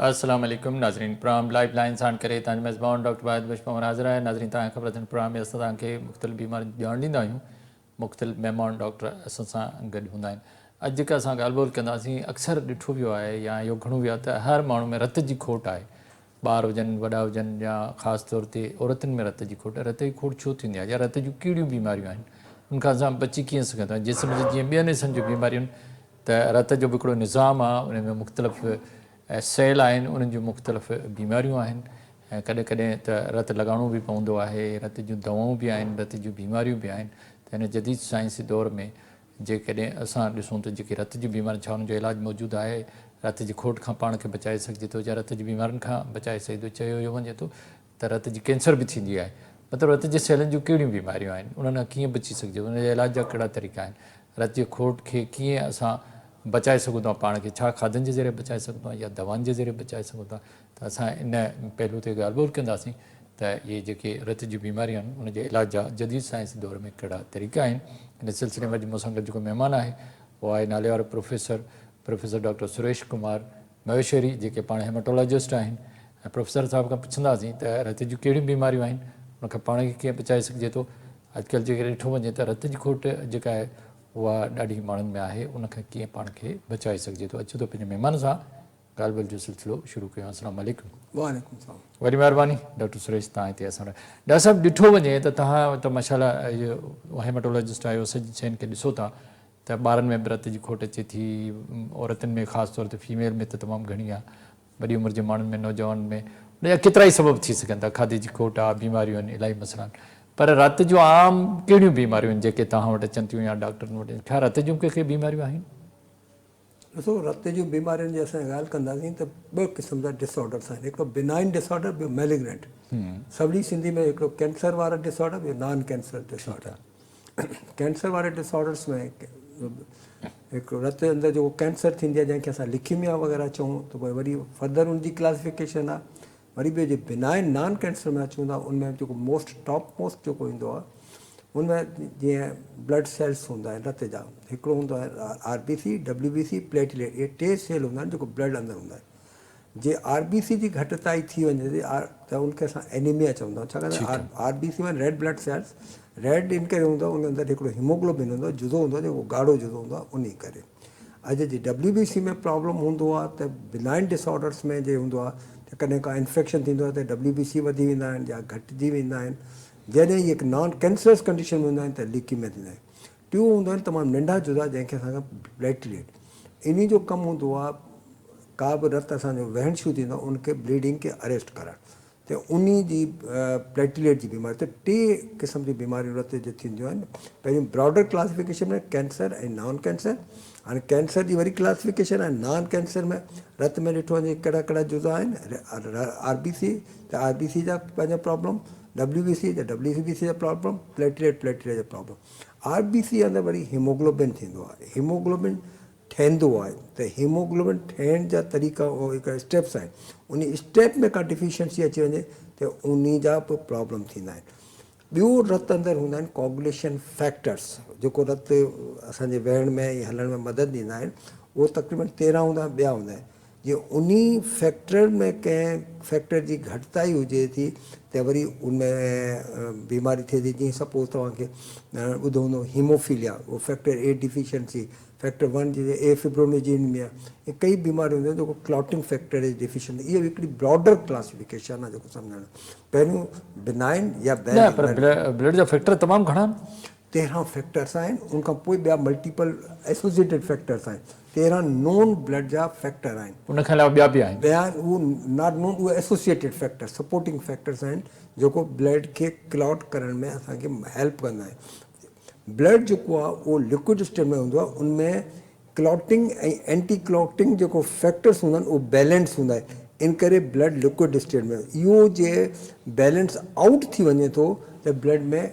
अस्सलाम वालेकुम नाज़रीन, प्रोग्राम लाइफ लाइन सां करे तव्हांजो मेज़बान डॉक्टर वाहिद बशपमर हाज़िर आहे। नाज़रीन, तव्हांखे ख़बर अथनि प्रोग्राम में असां तव्हांखे मुख़्तलिफ़ बीमारियूं ॼाण ॾींदा आहियूं। मुख़्तलिफ़ महिमान डॉक्टर असां सां गॾु हूंदा आहिनि। अॼु जेका असां ॻाल्हि ॿोल कंदासीं, अक्सर ॾिठो वियो आहे या इहो घणो वियो आहे त हर माण्हू में रत जी खोट आहे। ॿार हुजनि, वॾा हुजनि, या ख़ासि तौर ते औरतुनि में रत जी खोट। रत जी खोट छो थींदी आहे या रत जूं कहिड़ियूं बीमारियूं आहिनि, उनखां असां बची कीअं सघंदा आहियूं। जिस्म जी जीअं ॿियनि हिसनि जूं बीमारियूं आहिनि त रत जो बि हिकिड़ो निज़ाम आहे, उन में मुख़्तलिफ़ सेल आहिनि, उन्हनि जूं मुख़्तलिफ़ बीमारियूं आहिनि। ऐं कॾहिं कॾहिं त रत लॻाइणो बि पवंदो आहे, रत जूं दवाऊं बि आहिनि, रत जूं बीमारियूं बि आहिनि। त हिन जदीद साइंसी दौर में जेकॾहिं असां ॾिसूं त जेके रत जूं बीमारियूं, छा हुनजो इलाजु मौजूदु आहे, रत जी खोट खां पाण खे बचाए सघिजे थो या रत जी बीमारियुनि खां बचाए सघे थो। चयो इहो वञे थो त रत जी कैंसर बि थींदी आहे, मतिलबु रत जे सेलनि जूं कहिड़ियूं बीमारियूं आहिनि, उन्हनि खां कीअं बची सघिजे, उनजे इलाज जा कहिड़ा तरीक़ा आहिनि, रत जी खोट खे कीअं असां बचाए सघूं था, पाण खे छा खाधनि जे ज़रिए बचाए सघूं था या दवाउनि जे ज़रिए बचाए सघूं था। त असां इन पहलू ते ॻाल्हि ॿोल कंदासीं त इहे जेके रत जूं बीमारियूं आहिनि, उनजे इलाज जा जदीद साइंसी दौर में कहिड़ा तरीक़ा आहिनि। इन सिलसिले में अॼु मूंसां गॾु जेको महिमान आहे उहो आहे नाले वारो प्रोफेसर डॉक्टर सुरेश कुमार महेश्वरी, जेके पाण हेमाटोलॉजिस्ट आहिनि। ऐं प्रोफेसर साहिब खां पुछंदासीं त रत जूं कहिड़ियूं बीमारियूं आहिनि, उनखां पाण खे कीअं बचाए सघिजे थो। अॼुकल्ह जेके ॾिठो वञे त रत जी खोट जेका आहे उहा ॾाढी माण्हुनि में आहे, उनखां कीअं पाण खे बचाए सघिजे थो। अचो त पंहिंजे महिमान सां ॻाल्हि ॿोल जो सिलसिलो शुरू कयूं। अस्सलाम वालेकुम। वालेकुम सलाम। वॾी महिरबानी डॉक्टर सुरेश, तव्हां हिते असां डॉक्टर साहिबु ॾिठो वञे त तव्हां त माशाल्लाह इहो हेमाटोलॉजिस्ट आहियो, सॼी शयुनि खे ॾिसो था त ॿारनि में बि रत जी खोट अचे थी, औरतुनि में ख़ासि तौर ते फीमेल में त तमामु घणी आहे, वॾी उमिरि जे माण्हुनि में, नौजवान में, उनजा केतिरा ई सबब थी सघनि था। खाधे जी खोट आहे, बीमारियूं आहिनि, इलाही मसइला आहिनि। पर रत जूं आम कहिड़ियूं बीमारियूं आहिनि जेके तव्हां वटि अचनि थियूं या डॉक्टरनि वटि? छा रत जूं कंहिंखे बीमारियूं आहिनि? ॾिसो, रत जूं बीमारियुनि जी असां ॻाल्हि कंदासीं त ॿ क़िस्म जा डिसऑर्डर्स आहिनि, हिकिड़ो बिनाइन डिसऑर्डर, ॿियो मैलिग्नेंट। सवली सिंधी में हिकिड़ो कैंसर वारा डिसऑर्डर, ॿियो नॉन कैंसर डिसऑर्डर। कैंसर वारे डिसऑर्डर्स में हिकिड़ो रत जे अंदरि जेको कैंसर थींदी आहे, जंहिंखे असां लिखीमिया वग़ैरह चऊं, त पोइ वरी फर्दर उनजी क्लासिफिकेशन आहे। वरी ॿियो जे बिनाइन नॉन कैंसर में अचूं था, उनमें जेको टॉप मोस्ट जेको ईंदो आहे, उनमें जीअं ब्लड सेल्स हूंदा आहिनि रत जा। हिकिड़ो हूंदो आहे RBC, WBC, प्लेटलेट। इहे टे सेल हूंदा आहिनि जेको ब्लड अंदरि हूंदा आहिनि। जे RBC जी घटिताई थी वञे त उनखे असां एनीमिया चवंदा आहियूं। छाकाणि RBC में रेड ब्लड सेल्स, रेड इन करे हूंदो आहे, उन अंदरि हिकिड़ो हीमोग्लोबिन हूंदो आहे, जुदो हूंदो आहे, जेको ॻाढ़ो जुदो हूंदो आहे, उन करे। अॼु जे WBC में प्रॉब्लम हूंदो आहे त बिनाइन डिसऑर्डर्स में जे हूंदो आहे त कॾहिं का इन्फेक्शन थींदो आहे त WBC वधी वेंदा आहिनि या घटिजी वेंदा आहिनि। जॾहिं इहे नॉन कैंसरस कंडीशन हूंदा आहिनि त लीकीमिया थींदा आहिनि। टियों हूंदा आहिनि तमामु नंढा जुदा, जंहिंखे असांखे प्लेटलेट। इन जो कमु हूंदो आहे का बि रत असांजो वहण शुरू थींदो आहे, उनखे ब्लीडिंग खे अरेस्ट करणु। त उन जी प्लेटलेट जी बीमारी, त टे क़िस्म जी बीमारियूं रत जी थींदियूं आहिनि। पहिरियों ब्रॉडर क्लासिफिकेशन में कैंसर ऐं नॉन कैंसर। हाणे कैंसर जी वरी क्लासिफिकेशन आहे। नॉन कैंसर में रत में ॾिठो वञे कहिड़ा कहिड़ा जुदा आहिनि। RBC त RBC जा पंहिंजा प्रॉब्लम, WBC त WBC जा प्रॉब्लम, प्लेटलेट जा प्रॉब्लम। RBC अंदरि वरी हीमोग्लोबिन थींदो आहे। हीमोग्लोबिन ठहंदो आहे, त हीमोग्लोबिन ठहण जा तरीक़ा हिकिड़ा स्टेप्स आहिनि। उन स्टेप में का डिफिशियंसी अची वञे त उन जा बि प्रॉब्लम थींदा आहिनि। ॿियो रत अंदरि हूंदा आहिनि कोगुलेशन फैक्टर्स, जेको रत असांजे वहण में या हलण में मदद ॾींदा आहिनि। उहो तक़रीबन 13 हूंदा, ॿिया हूंदा आहिनि। जीअं उन फैक्टर में कंहिं फैक्टर जी घटिताई हुजे थी त वरी उनमें बीमारी थिए थी। जीअं सपोज़ तव्हांखे ॿुधो हूंदो हीमोफीलिया, उहो फैक्टर A डिफिशियंसी, फैक्टर 1 जी A फिब्रोनोजेनिमिया, इहे कई बीमारियूं हूंदियूं आहिनि जेको क्लॉटिंग फैक्टर जी डिफिशियंसी। इहा हिकिड़ी ब्रॉडर क्लासिफिकेशन आहे जेको सम्झणु। पहिरियों बिनाइन या न, पर ब्लड जा फैक्टर तमामु घणा आहिनि। 13 फैक्टर्स आहिनि। उनखां पोइ ॿिया मल्टीपल एसोसिएटेड फैक्टर्स आहिनि। 13 नोन ब्लड जा फैक्टर आहिनि। उनखां अलावा ॿिया बि आहिनि। ॿिया उहो नॉट नोन, उहे एसोसिएटेड फैक्टर्स, सपोर्टिंग फैक्टर्स आहिनि जेको ब्लड खे क्लॉट करण में असांखे हेल्प कंदा आहिनि। ब्लड जेको आहे उहो लिक्विड स्टेट में हूंदो आहे। उनमें क्लॉटिंग ऐं एंटी क्लॉटिंग जेको फैक्टर्स हूंदा आहिनि उहो बैलेंस हूंदा आहिनि। इन करे ब्लड लिक्विड स्टेट में, इहो जे बैलेंस आउट थी वञे थो त ब्लड में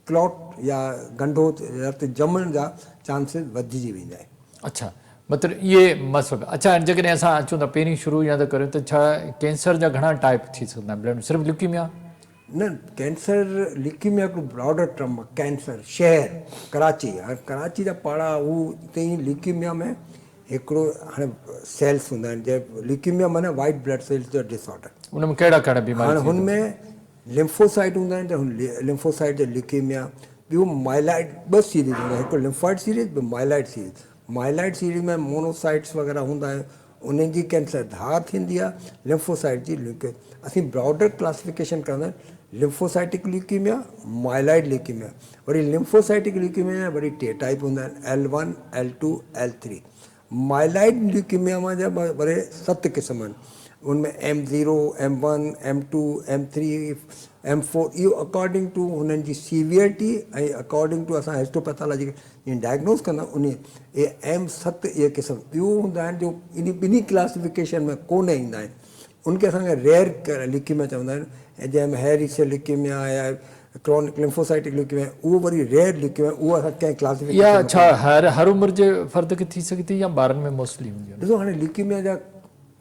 क्लॉट या गंढो रत ॼमण जा चांसिस वधिजी वेंदा आहिनि। अच्छा, मतिलबु इहे मसइला। अच्छा, जेकॾहिं असां अचूं था पहिरीं शुरू या त करियूं त छा कैंसर जा घणा टाइप थी सघंदा आहिनि? ब्लड सिर्फ़ु ल्यूकीमिया? न, कैंसर ल्यूकीमिया हिकिड़ो ब्रॉडर टर्म आहे। कैंसर शहर कराची, हाणे कराची जा पाड़ा हू हिते ई ल्यूकीमिया में हिकिड़ो हाणे सेल्स हूंदा आहिनि, जंहिं ल्यूकीमिया माना वाइट ब्लड सेल्स जो डिसऑर्डर। उन में कहिड़ा कहिड़ा बीमारी? हाणे हुन में लिम्फोसाइट हूंदा आहिनि, त हुन लिम्फोसाइट जो ल्यूकीमिया, ॿियो माइलाइट, ॿ सीरीज़ हूंदा आहिनि, हिकिड़ो लिम्फॉइड सीरीज़, ॿियो माइलाइट सीरीज़। माइलाइट सीरीज़ में मोनोसाइट्स वग़ैरह हूंदा आहिनि, उन्हनि जी कैंसर धार थींदी आहे। लिम्फोसाइट जी असीं ब्रॉडर क्लासिफिकेशन कंदा आहियूं, लिम्फोसाइटिक ल्यूकीमिया, माइलाइट ल्यूकीमिया। वरी लिम्फोसाइटिक ल्यूकीमिया वरी टे टाइप हूंदा आहिनि, L1, L2, L3। माइलाइट ल्यूकीमिया में जा वरी 7 क़िस्म आहिनि। उनमें M0, M1, M2, M3, M4, इहो अकॉर्डिंग टू हुननि जी सीवियरिटी ऐं अकॉर्डिंग टू असां हिस्टोपैथोलॉजी जीअं डायग्नोस कंदा उन इहे M7 इहे क़िस्म ॿियूं हूंदा आहिनि जो इन ॿिन्ही क्लासिफिकेशन में कोन ईंदा आहिनि। उनखे असांखे रेयर ल्यूकीमिया चवंदा आहिनि, ऐं जंहिंमें हैरी सेल ल्यूकीमिया या क्रॉनिक लिम्फोसाइटिक ल्यूकीमिया, उहो वरी रेयर ल्यूकीमिया, उहो असां कंहिं क्लासिफिकेशन। या छा हर उमिरि जे फ़र्द खे थी सघे थी या ॿारनि में मोस्टली हूंदी आहे? ॾिसो, हाणे ल्यूकीमिया जा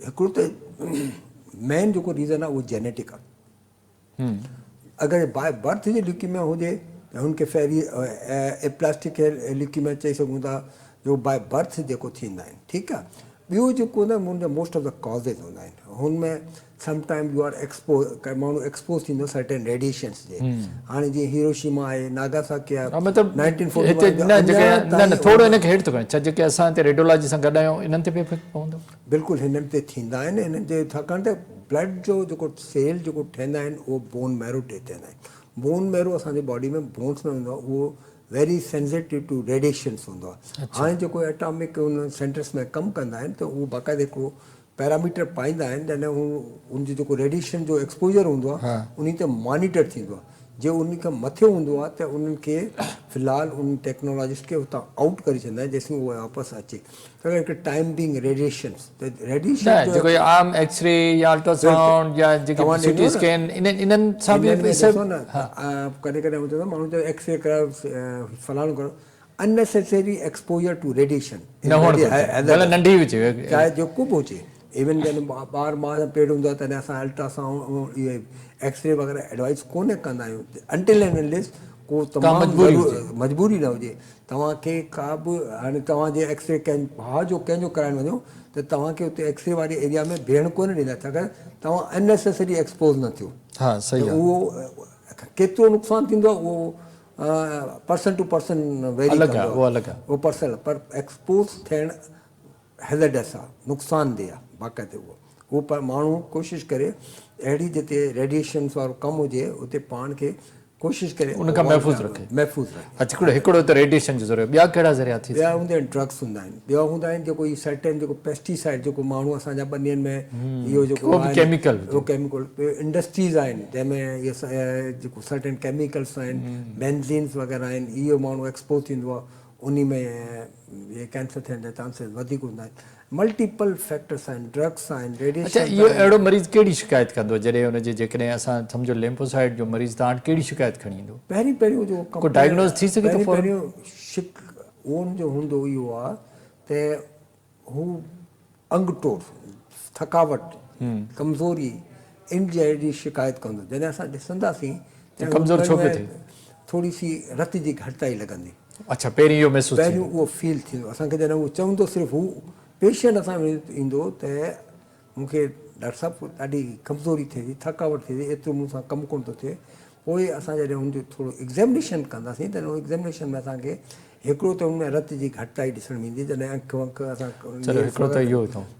हिकिड़ो त मेन जेको रीज़न आहे उहो जेनेटिक आहे। अगरि बाय बर्थ जी ल्यूकीमिया हुजे त हुनखे फेरी एप्लास्टिक ल्यूकीमिया चई सघूं था, जो बाय बर्थ जेको थींदा आहिनि, ठीकु आहे। ॿियो जेको हूंदो आहे हुनजा मोस्ट ऑफ द कॉज़िस हूंदा आहिनि। हुनमें समटाइम यू आर एक्सपोज, माण्हू एक्सपोज थींदो सर्टेन रेडिएशन्स जे। हाणे जीअं हिरोशिमा आहे, नागासाकी आहे, मतिलबु 1941 थोरो हिनखे हेठि थो कयां, छा जेके असां हिते रेडियोलॉजी सां गॾु आहियूं इन्हनि ते बि इफेक्ट पवंदो? बिल्कुलु हिननि ते थींदा आहिनि। हिननि जे छाकाणि त ब्लड जो जेको सेल जेको ठहंदा आहिनि उहो बोन मैरो ते ठहंदा आहिनि। बोन मैरो असांजी बॉडी में बोन्स में हूंदो आहे, उहो वेरी सेंसिटिव टू रेडिएशन्स हूंदो आहे। हाणे जेको एटॉमिक उन सेंटर्स में कमु कंदा आहिनि त उहो बाक़ाइदे हिकिड़ो पैरामीटर पाईंदा आहिनि, जॾहिं हू उनजो जेको रेडिएशन जो एक्सपोजर हूंदो आहे उन ते मॉनिटर थींदो आहे। जे उन खां मथे हूंदो आहे त उन्हनि खे फ़िलहालु उन टेक्नोलॉजिस्ट खे हुतां आउट करे छॾींदा आहिनि जेसिताईं उहो वापसि अचे। त हिकु टाइम बींग रेडिएशन्स त रेडिएशन जेको आम एक्सरे या अल्ट्रासाउंड या जेके सीटी स्कैन इन्हनि सां बि ॾिसो न, कॾहिं कॾहिं चवंदो माण्हू चयो एक्सरे करायो, फलाणो करो। अननेसेसरी एक्सपोजर टू रेडिएशन नंढी हुजे चाहे जेको बि हुजे, इवन जॾहिं ॿार माउ जो पेट हूंदो आहे तॾहिं असां अल्ट्रासाउंड इहे एक्सरे वग़ैरह एडवाइस कोन्ह कंदा आहियूं अंटिल एंड अनलेस को तमामु मजबूरी न हुजे। तव्हांखे का बि हाणे तव्हांजे एक्सरे कंहिं भाउ जो कंहिंजो कराइण वञो त तव्हांखे उते एक्सरे वारे एरिया में बीहण कोन ॾींदा, छाकाणि तव्हां अननेसेसरी एक्सपोज़ न थियो। हा सही आहे। उहो केतिरो नुक़सानु थींदो आहे उहो पर्सन टू पर्सन वेरी कंदो आहे, उहो पर्सन, पर एक्सपोज़ थियणु हैज़र्डस आहे, नुक़सानदेह आहे बाक़ाइदे। उहो पर माण्हू कोशिशि करे अहिड़ी जिते रेडिएशन्स वारो कमु हुजे उते पाण खे कोशिशि करे उनखां महफ़ूज़ रखे। अच्छा, हिकिड़ो त रेडिएशन जो ज़रियो, ॿिया कहिड़ा ज़रिया थी? ॿिया हूंदा आहिनि ड्रग्स हूंदा आहिनि, ॿिया हूंदा आहिनि जेको ई सर्टेन जेको पेस्टिसाइड जेको माण्हू असांजा ॿनियनि में इहो जेको केमिकल, उहो केमिकल इंडस्ट्रीज़ आहिनि जंहिंमें इहे जेको सर्टेन केमिकल्स आहिनि, बेंज़ीन्स वग़ैरह आहिनि, इहो माण्हू एक्सपोज थींदो आहे, उन में इहे कैंसर थियण जा चांसिस वधीक हूंदा आहिनि। मल्टीपल फैक्टर्स आहिनि, ड्रग्स आहिनि, रेडिएशन। अच्छा, इहो अहिड़ो मरीज़ कहिड़ी शिकायत कंदो जॾहिं हुनजे जेकॾहिं असां सम्झो लिम्फोसाइट जो मरीज़ तव्हां वटि कहिड़ी शिकायत खणी ईंदो? पहिरियों जो को डायग्नोस थी सघे थो? पहिरियों उन जो हूंदो इहो आहे त हू अंग टोड़, थकावट, कमज़ोरी, इन जहिड़ी शिकायत कंदो। जॾहिं असां ॾिसंदासीं त कमज़ोर छो पियो थिए? थोरी सी रत जी घटिताई लॻंदी। अच्छा, पहिरियों इहो महसूसु, पहिरियों उहो फील थींदो असांखे जॾहिं उहो चवंदो, सिर्फ़ु हू पेशेंट असां में ईंदो त मूंखे डॉक्टर साहिबु ॾाढी कमज़ोरी थिए थी, थकावट थिए थी, एतिरो मूंसां कमु कोन थो थिए। पोइ असां जॾहिं हुनजो थोरो एग्ज़ामिनेशन कंदासीं त उन एग्ज़ामिनेशन में असांखे हिकिड़ो त हुनमें रत जी घटिताई ॾिसण में ईंदी, जॾहिं अखि वंख असां।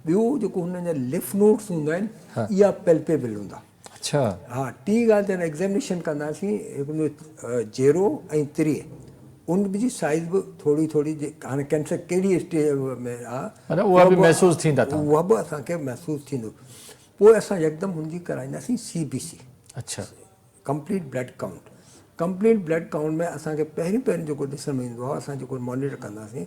ॿियो जेको हुन जा लिफ नोड्स हूंदा आहिनि, इहा पेल्पेबल हूंदा। अच्छा, हा। टी ॻाल्हि जॾहिं एग्ज़ामिनेशन कंदासीं, हिकिड़ो जेरो ऐं 3 उन जी साइज़ बि थोरी हाणे कैंसर कहिड़ी स्टेज में आहे उहा बि महसूसु थींदा, उहा बि असांखे महसूसु थींदो। पोइ असां यकदमि हुनजी कराईंदासीं CBC। अच्छा, complete blood count. Complete blood count में असांखे पहिरीं जेको ॾिसण में ईंदो आहे, असां जेको मॉनिटर कंदासीं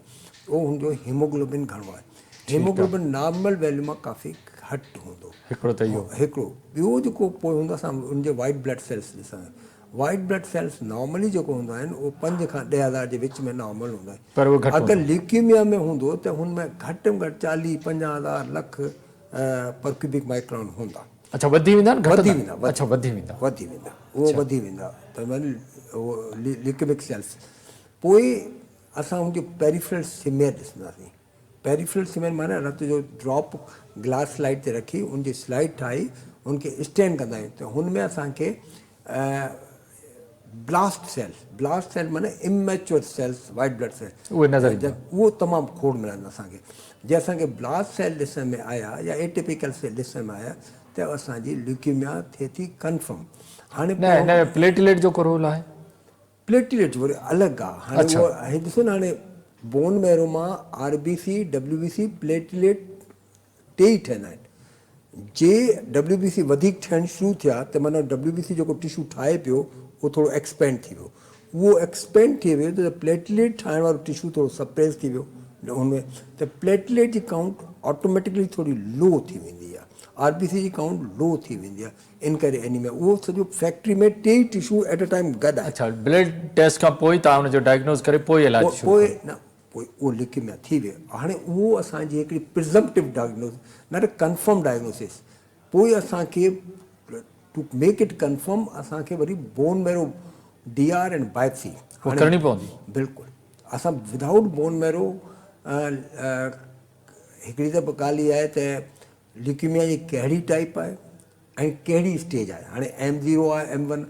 उहो हुनजो हीमोग्लोबिन घणो आहे। हीमोग्लोबिन नॉर्मल वैल्यू मां काफ़ी घटि हूंदो हिकिड़ो। ॿियो जेको पोइ हूंदो असां हुनजे वाइट ब्लड सेल्स ॾिसंदा, वाइट ब्लड सेल्स नॉर्मली जेको हूंदा आहिनि उहो 5 खां 10,000 जे विच में नॉर्मल हूंदा आहिनि। पर उहो घटि अगरि ल्यूकीमिया में हूंदो त हुन में घटि में घटि 40-50,000 लख पर क्यूबिक माइक्रोन हूंदा। अच्छा वधी वेंदा न वधी घटि वेंदा, अच्छा वधी वेंदा वधी वेंदा, उहो वधी वेंदा त उहो ल्यूकेमिक सेल्स। पोइ असां हुनजो पेरिफेरल स्मीयर ॾिसंदासीं। पेरिफेरल स्मीयर माना रत जो ड्रॉप ग्लास स्लाइड ते रखी उनजी स्लाइड ठाही उनखे स्टेन कंदा आहियूं त हुन में असांखे ब्लास्ट सेल माना immature cells white blood cell उहे नज़र ईंदा उहो तमामु खोड़ मिलंदा असांखे। जे असांखे ब्लास्ट सेल ॾिसण में आया या एटिपिकल सेल ॾिसण में आया त असांजी ल्यूकीमिया थिए थी कंफर्म। हाणे न हिन प्लेटलेट जो को रोल आहे? प्लेटलेट वरी अलॻि आहे। हाणे अच्छा। उहो ॾिसो न, हाणे बोन मैरो मां RBC WBC प्लेटलेट टे ई ठहंदा आहिनि। जे WBC वधीक ठहिणु शुरू थिया त माना WBC जेको टिशू ठाहे पियो उहो थोरो एक्सपेंड थी वियो। उहो एक्सपेंड थी वियो त प्लेटलेट ठाहिण वारो टिशू थोरो सप्रेस थी वियो हुनमें, त प्लेटलेट जी काउंट ऑटोमेटिकली थोरी लो थी वेंदी आहे, RBC जी काउंट लो थी वेंदी आहे। इन करे एनीमिया उहो सॼो फैक्ट्री में टे ई टिशू एट अ टाइम गॾु आहे। अच्छा ब्लड टेस्ट खां पोइ तव्हां हुनजो डायग्नोज करे पोइ इलाज शुरू पोइ न पोइ उहो ल्यूकीमिया थी वियो। हाणे उहो असांजी हिकिड़ी प्रिज़म्पटिव डायग्नोसिस न त कंफर्म डायग्नोसिस। पोइ असांखे टू मेक इट कंफर्म असांखे वरी bone marrow DR and biopsy करणी पवंदी। बिल्कुलु असां विदाउट बोन मैरो हिकिड़ी त ॻाल्हि इहा आहे त ल्यूकीमिया जी कहिड़ी टाइप आहे ऐं कहिड़ी स्टेज आहे। हाणे M0 आहे M1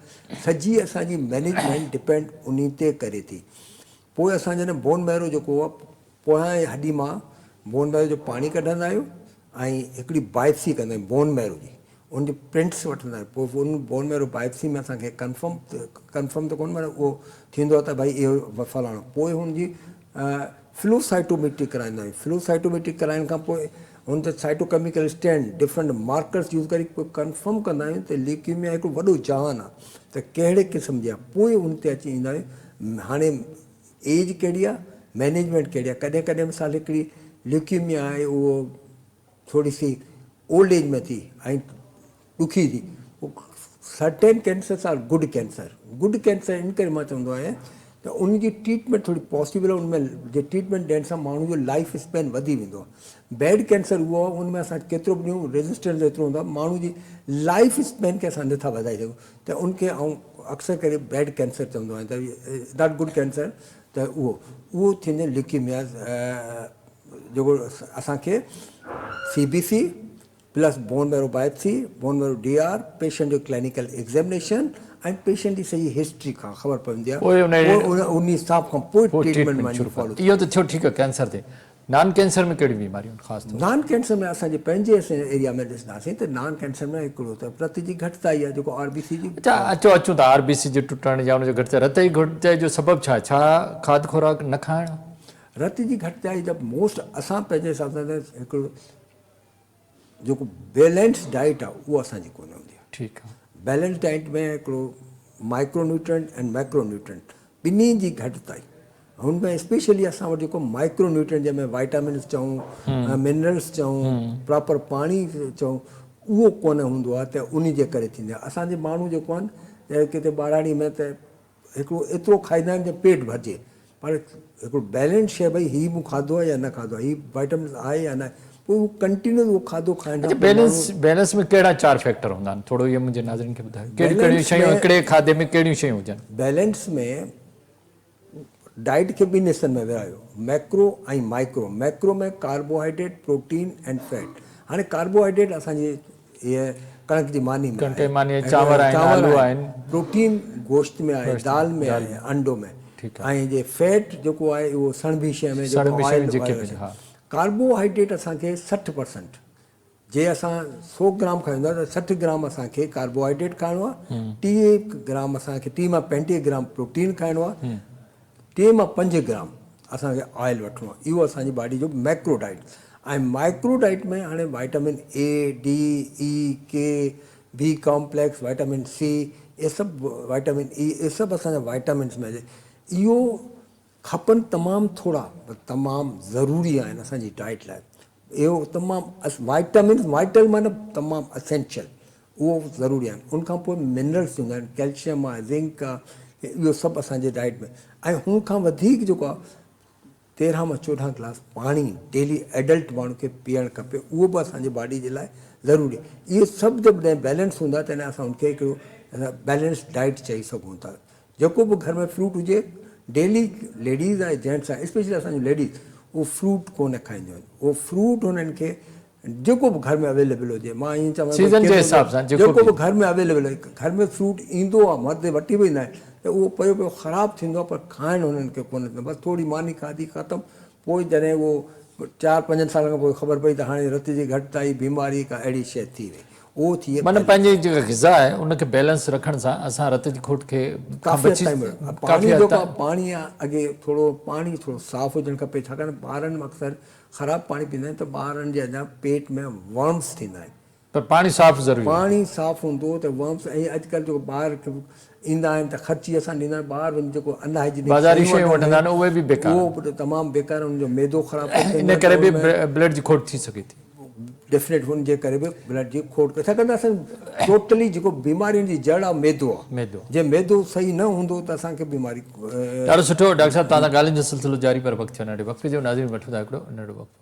सॼी असांजी मैनेजमेंट डिपेंड उन ते करे थी। पोइ असां जॾहिं बोन मैरो जेको आहे पोयां जी हॾी मां बोन मैरो जो पाणी कढंदा आहियूं ऐं हिकिड़ी बायोप्सी कंदा आहियूं बोन मैरो जी, उनजी प्रिंट्स वठंदा आहियूं। पोइ उन बोन मैरो बायोप्सी में असांखे कंफर्म त कोन माना उहो थींदो आहे त भई इहो फलाणो। पोइ हुनजी फ्लो साइटोमेट्री कराईंदा आहियूं। फ्लो साइटोमेट्री कराइण खां पोइ हुन ते cytochemical stand different markers use करे पोइ कंफर्म कंदा आहियूं त ल्यूकीमिया हिकिड़ो वॾो जहान आहे त कहिड़े क़िस्म जी आहे। पोइ उन ते अची ईंदा आहियूं हाणे एज कहिड़ी आहे, मैनेजमेंट कहिड़ी आहे। कॾहिं कॾहिं मिसाल हिकिड़ी ल्यूकीमिया आहे उहो थोरी सी ओल्ड एज में थी ऐं ॾुखी थी। Certain cancers are good cancer. Good cancer इन करे मां चवंदो आहियां त उनजी ट्रीटमेंट थोरी पॉसिबल आहे, उनमें जे ट्रीटमेंट ॾियण सां माण्हू जो लाइफ स्पैन वधी वेंदो आहे। बैड कैंसर उहो आहे उनमें असां केतिरो बि ॾियूं रेजिस्टेंस एतिरो हूंदो आहे, माण्हू जी लाइफ स्पैन खे असां नथा वधाए सघूं। त उनखे आउं अक्सर करे बैड कैंसर चवंदो आहियां त नॉट गुड कैंसर। त उहो थींदे ल्यूकीमिया जेको असांखे CBC plus bone marrow biopsy, bone marrow DR, patient जो क्लिनिकल एग्ज़ामिनेशन ऐं पेशेंट जी सॼी हिस्ट्री खां ख़बर पवंदी आहे। पोइ उन हिसाब खां पोइ ट्रीटमेंट मुंहिंजी फॉलो। इहो त थियो ठीकु आहे कैंसर ते। नॉन कैंसर में कहिड़ी बीमारियूं ख़ासि तौर? नॉन कैंसर में असांजे पंहिंजे एरिया में ॾिसंदासीं त नॉन कैंसर में हिकिड़ो त रत जी घटिताई आहे जेको RBC जी। अच्छा अचूं था RBC जे टुटण या हुनजो घटिताई, रत जी घटिताई जो सबबु छा आहे? छा खाद खुराक न खाइणु? रत जी घटिताई जा मोस्ट असां पंहिंजे हिसाब सां त हिकिड़ो जेको बैलेंस डाइट आहे उहो असांजी कोन हूंदी आहे। ठीकु आहे। बैलेंस डाइट में हिकिड़ो माइक्रोन्यूट्रेंट ऐं मैक्रोन्यूट्रेंट ॿिन्ही जी घटिताई हुनमें स्पेशली असां वटि जेको माइक्रोन्यूट्रेंट जंहिंमें वाइटामिन्स चऊं मिनरल्स चऊं प्रॉपर पाणी चऊं उहो कोन हूंदो आहे त उन जे करे थींदी आहे। असांजे माण्हू जेको आहिनि किथे ॿाराणी में त हिकिड़ो एतिरो खाईंदा आहिनि जो पेट भरिजे, पर हिकिड़ो बैलेंस शइ भई हीउ मूं खाधो आहे या न खाधो आहे, हीउ वाइटामिन्स आहे या न, पोइ उहो कंटिन्यू उहो खाधो खाइण सां बैलेंस में कहिड़ा 4 फैक्टर हूंदा आहिनि? थोरो इहो मुंहिंजे नाज़रीन खे ॿुधायो कहिड़ियूं कहिड़ियूं शयूं हिकिड़े खाधे में कहिड़ियूं शयूं हुजनि? बैलेंस में डाइट खे ॿिनि हिस्सनि में विरायो, मैक्रो ऐं माइक्रो। मैक्रो में कार्बोहाइड्रेट, प्रोटीन एंड फैट। हाणे कार्बोहाइड्रेट असांजी इहे कणक जी मानी में, कणक जी मानी, चांवर आहिनि, आलू आहिनि। प्रोटीन गोश्त में आहे, दाल में आहे, अंडो में। ऐं जे फैट जेको आहे उहो सणबी शइ में जेको ऑयल। कार्बोहाइड्रेट असांखे 60%। जे असां 100 ग्राम खाईंदा त 60 ग्राम असांखे कार्बोहाइड्रेट खाइणो आहे, 30 ग्राम असांखे 30 मां 35 ग्राम प्रोटीन खाइणो आहे, 3 मां 5 ग्राम असांखे ऑयल वठिणो आहे। इहो असांजी बॉडी जो मैक्रो डाइट। ऐं माइक्रो डाइट में हाणे vitamin A, D, E, K, B complex, vitamin C, इहे सभु वाइटामिन E, इहे सभु असांजा वाइटामिन्स में इहो खपनि तमामु थोरा पर तमामु ज़रूरी आहिनि असांजी डाइट लाइ। इहो तमामु वाइटामिन्स वाइटल माना तमामु असेंशियल उहो ज़रूरी आहिनि। उनखां पोइ मिनरल्स हूंदा आहिनि, कैल्शियम आहे, ज़िंक आहे, इहो सभु असांजे डाइट में। ऐं हुन खां वधीक जेको आहे 13 मां 14 गिलास पाणी डेली एडल्ट माण्हू खे पीअणु खपे, उहो बि असांजे बॉडी जे लाइ ज़रूरी आहे। इहे सभु जॾहिं बैलेंस हूंदा तॾहिं असां हुनखे हिकिड़ो बैलेंस डाइट चई सघूं था। जेको बि घर में फ्रूट हुजे डेली, लेडीज़ ऐं जेंट्स आहे, स्पेशली असांजो लेडीज़, उहो फ्रूट कोन खाईंदियूं आहिनि। उहो फ्रूट हुननि खे जेको बि घर में अवेलेबल हुजे, मां ईअं चवां सीज़न जे हिसाब सां जेको बि घर में अवेलेबल आहे, घर में फ्रूट ईंदो आहे, मर्द वठी वेंदा आहिनि, त उहो पियो पियो ख़राबु थींदो आहे, पर खाइणु हुननि खे कोन थींदो। बसि थोरी मानी खाधी ख़तमु। पोइ जॾहिं उहो 4-5 साल खां पोइ ख़बर पई त हाणे रत जी घटिताई, बीमारी का अहिड़ी शइ थी वई, उहो थी माना पंहिंजी जेका ग़िज़ा आहे उनखे बैलेंस रखण सां असां रत जी खोट खे काफ़ी हद ताईं पाणी जेको आहे, पाणी आहे अॻे थोरो पाणी थोरो साफ़ु हुजणु खपे, छाकाणि ॿारनि में अक्सर ख़राबु पाणी पीअंदा आहिनि त ॿारनि जे अञा पेट में वर्म्स थींदा आहिनि। पर पाणी साफ़ ज़रूरी आहे। पाणी साफ़ु हूंदो त वर्म्स, ऐं अॼुकल्ह जेको ॿार ईंदा आहिनि त ख़र्ची असां ॾींदा आहियूं, ॿार वञी जेको अनहाइजीनिक बाज़ारी शयूं वठंदा आहिनि उहे बि बेकार, उहो बि तमामु बेकार, हुनजो मैदो ख़राबु इन करे बि ब्लड जी खोट थी सघे थी। डेफिनेट हुनजे करे बि ब्लड जी खोट, छाकाणि त असां टोटली जेको बीमारियुनि जी जड़ आहे मैदो आहे। मैदो जे मैदो सही न हूंदो त असांखे बीमारी। ॾाढो सुठो डॉक्टर साहब, तव्हां सां ॻाल्हियुनि जो सिलसिलो जारी, पर वक़्तु थियो नंढे वक़्त जो। नाज़रीन वठूं था हिकिड़ो नंढो वक़्तु।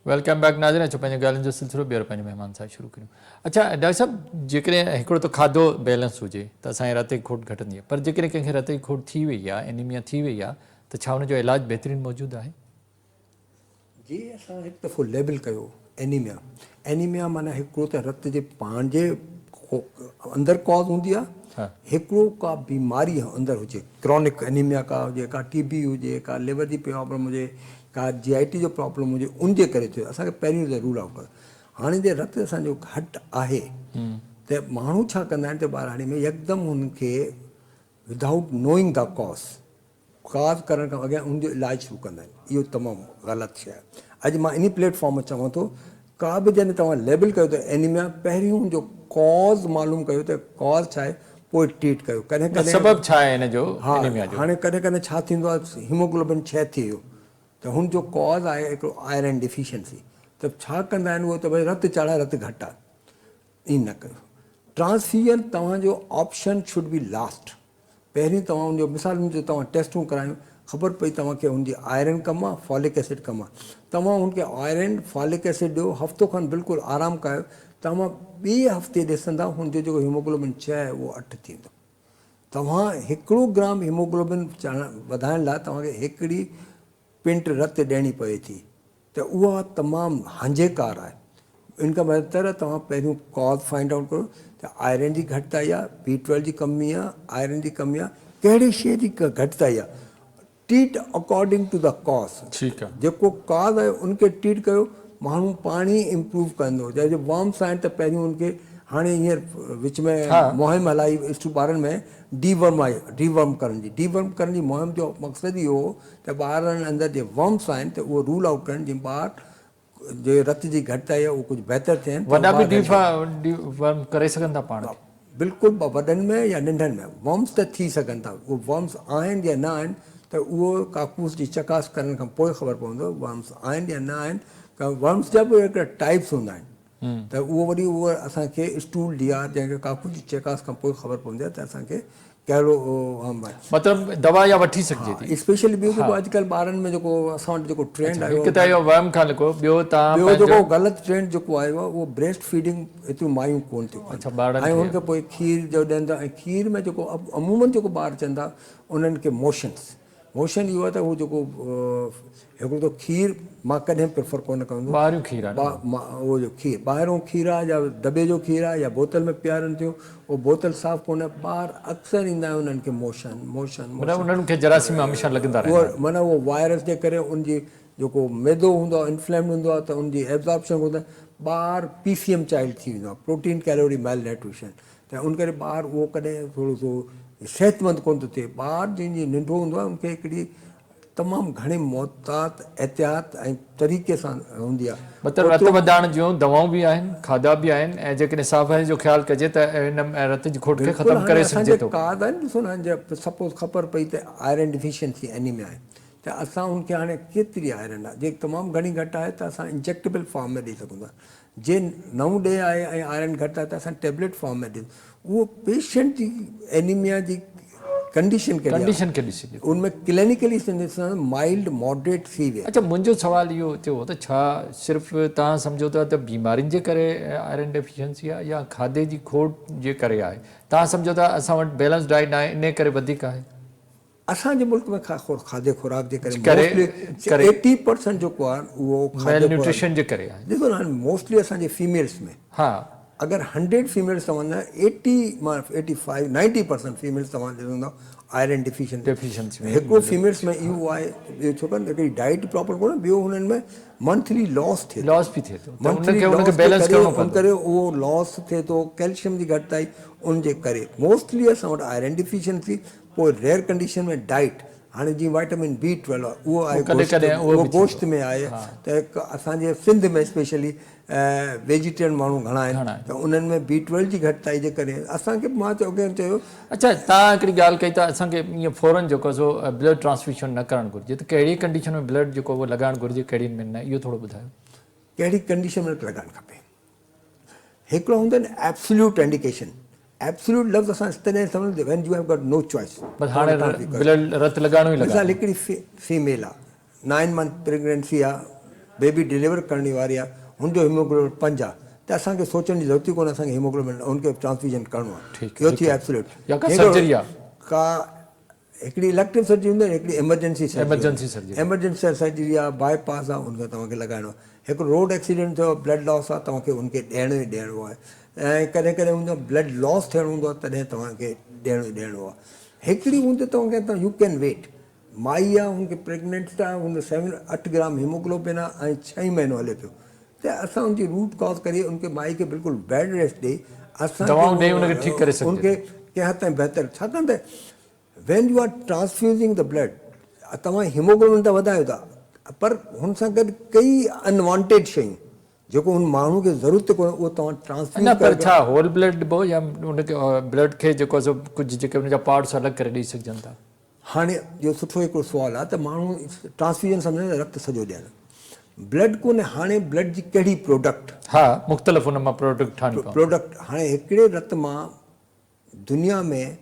वेलकम बैक नाज़रीन। अचो पंहिंजे ॻाल्हियुनि जो सिलसिलो ॿीहर पंहिंजे महिमान सां शुरू करियूं। अच्छा डॉक्टर साहब, जेकॾहिं हिकिड़ो त खाधो बैलेंस हुजे त असांजी रत जी खोट घटंदी आहे, पर जेकॾहिं कंहिंखे रत जी खोट थी वई आहे, एनीमिया थी वई आहे, त छा हुनजो इलाजु बहितरीनु मौजूदु आहे? जी, असां हिकु दफ़ो लेबल कयो एनीमिया। एनीमिया माना हिकिड़ो त रत जे पंहिंजे अंदरि कॉज़ हूंदी आहे, हिकिड़ो का बीमारी अंदरि हुजे, क्रॉनिक एनीमिया का हुजे, का टीबी हुजे, का लिवर जी प्रॉब्लम हुजे, का GIT जो प्रॉब्लम हुजे, उनजे करे थियो। असांखे पहिरियों त रूल आउट कयो। हाणे जे रत असांजो घटि आहे त माण्हू छा कंदा आहिनि त ॿारहाड़ी में यकदमि हुनखे विदाउट नोइंग द कॉज़ करण खां अॻियां उनजो इलाजु शुरू कंदा आहिनि। इहो तमामु ग़लति शइ आहे। अॼु मां इन प्लेटफॉर्म चवां थो, का बि जॾहिं तव्हां लेबल कयो त एनीमिया, पहिरियों हुनजो कॉज़ मालूम कयो त कॉज़ छा आहे, पोइ ट्रीट कयो। कॾहिं कॾहिं सबबु छा आहे हिन जो? हा, हाणे कॾहिं कॾहिं छा थींदो आहे, हीमोग्लोबिन 6 थी वियो त हुनजो कॉज़ आहे हिकिड़ो आयरन डिफिशियंसी। त छा कंदा आहिनि उहो त भई रत चढ़ाए, रत घटि आहे, ईअं न कयो। ट्रांसफ्यूजन तव्हांजो ऑप्शन शुड बी लास्ट। पहिरीं तव्हां हुनजो, मिसाल मुंहिंजो तव्हां टेस्टूं करायूं, ख़बर पई तव्हांखे हुनजी आयरन कमु आहे, फॉलिक एसिड कमु आहे, तव्हां हुनखे आयरन फॉलिक एसिड ॾियो, हफ़्तो खनि बिल्कुलु आरामु कयो, तव्हां ॿिए हफ़्ते ॾिसंदा हुनजो जेको हीमोग्लोबिन 6 आहे उहो 8 थींदो। तव्हां 1 ग्राम हीमोग्लोबिन वधाइण लाइ तव्हांखे हिकिड़ी पिंट रत ॾियणी पए थी, त उहा तमामु हांजेकार आहे। इन खां बहितर तव्हां पहिरियों कॉज़ फाइंड आउट करो त आयरन जी घटिताई आहे, B12 जी कमी आहे, आयरन जी कमी आहे, कहिड़ी शइ जी घटिताई आहे। Treat according to the cause. ठीकु आहे। जेको कॉज़ आहे उनखे ट्रीट कयो, माण्हू पाण ई इम्प्रूव कंदो। जंहिंजे वर्म्स आहिनि त पहिरियों उनखे, हाणे हींअर विच में मुहिम हलाई ॿारनि में डीवर्म आहे, डीवर्म करण जी मुहिम जो मक़सदु इहो हो त ॿारनि अंदरि जे वर्म्स आहिनि त उहो रूल आउट कनि, जीअं ॿार जे रत जी घटिताई आहे उहो कुझु बहितरु थियनि। वॾा बि डीवर्म करे सघनि था पाण खे? बिल्कुलु, वॾनि में या नंढनि में वर्म्स त थी सघनि था। उहे वर्म्स आहिनि या न आहिनि त उहो काकूस जी चकास करण खां पोइ ख़बर पवंदो वर्म्स आहिनि या न आहिनि। वर्म्स जा बि हिकिड़ा टाइप्स हूंदा आहिनि, त उहो वरी उहो असांखे स्टूल ॾिया, जंहिंखे काकूस जी चकास खां पोइ ख़बर पवंदी आहे त असांखे कहिड़ो वर्म आहे। मतिलबु दवा या वठी सघिजे थी। स्पेशली ॿियो जेको अॼुकल्ह ॿारनि में जेको असां वटि जेको ट्रेंड आहे, हिकु त इहो वर्म खां लिखो, ॿियो ॿियो जेको ग़लति ट्रेंड जेको आयो आहे उहो ब्रेस्ट फीडिंग एतिरियूं मायूं कोन थियूं कनि, ऐं हुनखे पोइ खीर जो ॾियनि था। ऐं खीर में जेको अमूमन जेको ॿार चवनि था उन्हनि खे मोशन इहो आहे त उहो जेको हिकिड़ो त खीर मां कॾहिं प्रिफर कोन कंदो। ॿाहिरियों खीर आहे, उहो जो खीर ॿाहिरों खीर आहे या दॿे जो खीर आहे या बोतल में पीआरनि थियूं, उहो बोतल साफ़ कोन्हे। ॿार अक्सर ईंदा आहिनि उन्हनि खे मोशन उन्हनि खे जरासीम हमेशह लॻंदा रहंदा आहिनि। उहो माना उहो वायरस जे करे उनजी जेको मैदो हूंदो आहे इन्फ्लेम्ड हूंदो आहे, त उनजी एब्ज़ॉर्प्शन हूंदो आहे। ॿार PCM चाइल्ड थी वेंदो आहे, प्रोटीन कैलोरी मेल न्यूट्रिशन। त उन करे ॿारु उहो कॾहिं थोरो सो सिहतमंद कोन थो थिए। ॿारु जंहिंजी नंढो हूंदो आहे उनखे हिकिड़ी तमामु घणी मोहतात एहतियात ऐं तरीक़े सां हूंदी आहे। मतिलबु रत वधाइण जूं दवाऊं बि आहिनि, खाधा बि आहिनि, ऐं जेकॾहिं सफ़ाई जो ख़्यालु कजे त हिन रत जी खोट खे ख़तमु करे सघिजे थो। कार्ड आहिनि, ॾिसो न, सपोज़ ख़बर पई त आयरन डिफिशियंसी एनीमिया आहे, त असां उनखे हाणे केतिरी आयरन आहे, जे तमामु घणी घटि आहे त असां इंजेक्टेबल फॉर्म में ॾेई सघूं था। जे नओं ॾे आहे ऐं आयरन घटि आहे त असां टेबलेट फॉर्म में ॾेई, उहो पेशेंट जी एनीमिया जी कंडीशन खे ॾिसिजे, उनमें क्लिनिकली माइल्ड मॉडरेट थी वियो। अच्छा, मुंहिंजो सुवालु इहो थियो त छा सिर्फ़ु तव्हां सम्झो था त बीमारियुनि जे करे आयरन डेफिशिएंसी आहे या खाधे जी खोट जे करे आहे? तव्हां सम्झो था असां वटि बैलेंस डाइट आहे इन करे वधीक आहे? असांजे मुल्क में खाधे खुराक जे करे 80% जेको आहे उहो न्यूट्रिशन जे करे आहे। ॾिसो न, हाणे मोस्टली असांजे फीमेल्स में, हा, अगरि 100 फीमेल्स तव्हां 85-90% फीमेल्स तव्हां ॾिसंदव आयरन डेफिशिएंसी में। हिकिड़ो फीमेल्स में इहो आहे, ॿियो छाकाणि हिकिड़ी डाइट प्रॉपर कोन्हे, ॿियो हुननि में मंथली लॉस बि थिए थो, उन करे उहो लॉस थिए थो, कैल्शियम जी घटिताई उनजे करे मोस्टली असां वटि आयरन डिफिशिएंसी। पोइ रेयर कंडीशन में डाइट, हाणे जीअं वाइटामिन B12 आहे उहो आहे, उहो गोश्त में आहे, त असांजे सिंध में स्पेशली वेजिटेरियन माण्हू घणा आहिनि, त उन्हनि में B12 जी घटिताई जे करे असांखे, मां चयो। अच्छा, तव्हां हिकिड़ी ॻाल्हि कई त असांखे ईअं फौरन जेको सो ब्लड ट्रांसफ्यूशन न करणु घुरिजे, त कहिड़ी कंडीशन में ब्लड जेको उहो लॻाइणु घुरिजे, कहिड़ियुनि में न, इहो थोरो ॿुधायो। कहिड़ी कंडीशन में लॻाइणु खपे? हिकिड़ो हूंदा आहिनि एब्सोल्यूट इंडिकेशन। एब्सोल्यूट लफ़्ज़ असां तॾहिं सम्झंदा when you have got no choice, हाणे ब्लड रत लॻाइणो ई लॻाइणो। मिसाल हिकिड़ी फीमेल आहे, 9 मंथ प्रेगनेंसी आहे, बेबी डिलीवर करण वारी आहे, हुनजो हीमोग्लोबिन 5 आहे, त असांखे सोचण जी ज़रूरत ई कोन्हे असांखे हीमोग्लोबिन हुनखे ट्रांसफ्यूजन करिणो आहे। इहो थी एब्सोल्यूट। का हिकिड़ी इलेक्टिव सर्जरी हूंदी आहे, हिकिड़ी एमरजेंसी सर्जरी आहे, बाईपास आहे, हुनखे तव्हांखे लॻाइणो आहे। हिकिड़ो रोड एक्सीडेंट थियो, ब्लड लॉस आहे, तव्हांखे हुनखे ॾियणो ई ॾियणो आहे। ऐं कॾहिं कॾहिं हूंदो आहे ब्लड लॉस थियणो हूंदो आहे, तॾहिं तव्हांखे ॾियणो ई ॾियणो आहे। हिकिड़ी हूंदी तव्हांखे यू कैन वेट, माई आहे, हुनखे प्रेगनेंट आहे, हुन 7-8 ग्राम हीमोग्लोबिन आहे ऐं 6 महीनो हले पियो, त असां हुनजी रूट कॉज करे हुनखे माई खे बिल्कुलु बेड रेस्ट ॾेई असां हुनखे कंहिं हद ताईं बहितर, छाकाणि त वेन यू आर ट्रांसफ्यूज़िंग द ब्लड, तव्हां हीमोग्लोबिन त वधायो था, पर हुन सां गॾु कई अनवांटेड शयूं जेको हुन माण्हू खे ज़रूरत कोन्हे उहो तव्हां ट्रांसफ्यूज़ पर छा होल ब्लड ॾिबो या हुनखे ब्लड खे जेको आहे कुझु जेके हुनजा पार्ट्स अलॻि करे ॾेई सघजनि था? हाणे इहो सुठो हिकिड़ो सुवालु आहे, त माण्हू ट्रांसफ्यूजन सम्झनि रक्त सॼो ॾियनि, ब्लड कोन्हे। हाणे ब्लड जी कहिड़ी प्रोडक्ट, हा, मुख़्तलिफ़ हुन मां प्रोडक्ट, हाणे हिकिड़े रत मां दुनिया में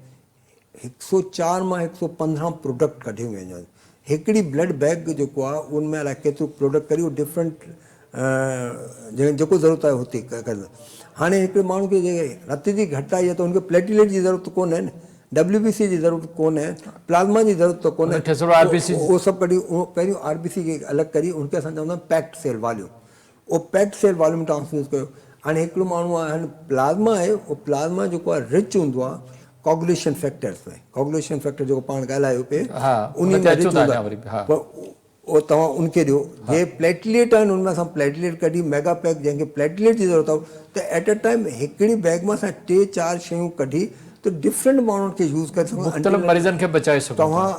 104 मां 115 प्रोडक्ट कढियूं वेंदियूं आहिनि। हिकिड़ी ब्लड बैग जेको आहे उनमें अलाए केतिरो प्रोडक्ट करी उहो डिफरेंट जेको ज़रूरत आहे हुते कंदा। हाणे हिकिड़े माण्हू खे जेके रत जी घटिताई आहे त हुनखे प्लेटलेट जी ज़रूरत कोन्हे न, WBC जी ज़रूरत कोन्हे, प्लाज़्मा जी ज़रूरत त कोन्हे, उहो सभु कढी पहिरियों RBC खे अलॻि करी उनखे असां चवंदा आहियूं पैक्ड सेल वॉल्यूम, उहो पैक्ड सेल वॉल्यूम ट्रांसफ्यूज़ कयो। हाणे हिकिड़ो माण्हू आहे, हाणे प्लाज़्मा आहे, उहो प्लाज़्मा जेको आहे रिच हूंदो आहे कोगुलेशन फैक्टर्स में, कोगुलेशन फैक्टर जेको पाण ॻाल्हायो पिए उन में रिच हूंदो आहे, उहो तव्हां उनखे ॾियो। जे प्लेटलेट आहिनि उनमें असां प्लेटलेट कढी मेगा पैक, जंहिंखे प्लेटलेट जी ज़रूरत आहे, त एट अ टाइम हिकिड़ी बैग मां असां 3-4 शयूं कढी त डिफरेंट माण्हुनि खे यूज़ करे सघूं, मरीज़नि खे बचाए सघूं। तव्हां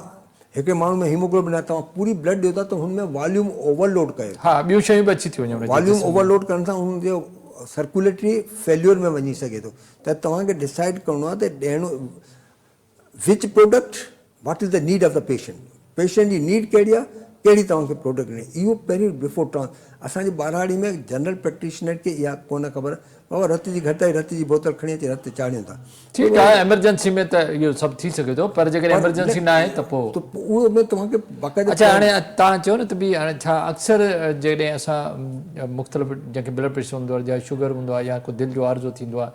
हिकिड़े माण्हू में हीमोग्लोबिन आहे, तव्हां पूरी ब्लड ॾियो था त हुनमें वॉल्यूम ओवरलोड कयो, ॿियूं शयूं बि अची थी वञनि, वॉल्यूम ओवरलोड करण सां हुनजो सर्कुलेटरी फेल्यूर में वञी सघे थो। त तव्हांखे डिसाइड करिणो आहे त ॾियणो which product, what is the need of the patient जी नीड कहिड़ी आहे, कहिड़ी तव्हांखे प्रोडक्ट ॾियणी, इहो पहिरियों बिफोर असांजे ॿारहाड़ी में जनरल प्रैक्टिशनर खे इहा कोन ख़बर, बाबा रत जी घटिताई, रत जी बोतल खणी अचे, रत चाढ़ियूं था। ठीकु आहे, एमरजेंसी में त इहो सभु थी सघे थो, पर जेकॾहिं एमरजेंसी न आहे त पोइ उहो में तव्हांखे बाक़ाइदा। अच्छा, हाणे तव्हां चयो न त बि हाणे छा अक्सर जॾहिं असां मुख़्तलिफ़ जंहिंखे ब्लड प्रेशर हूंदो आहे या शुगर हूंदो आहे या को दिलि जो आर्ज़ो थींदो आहे,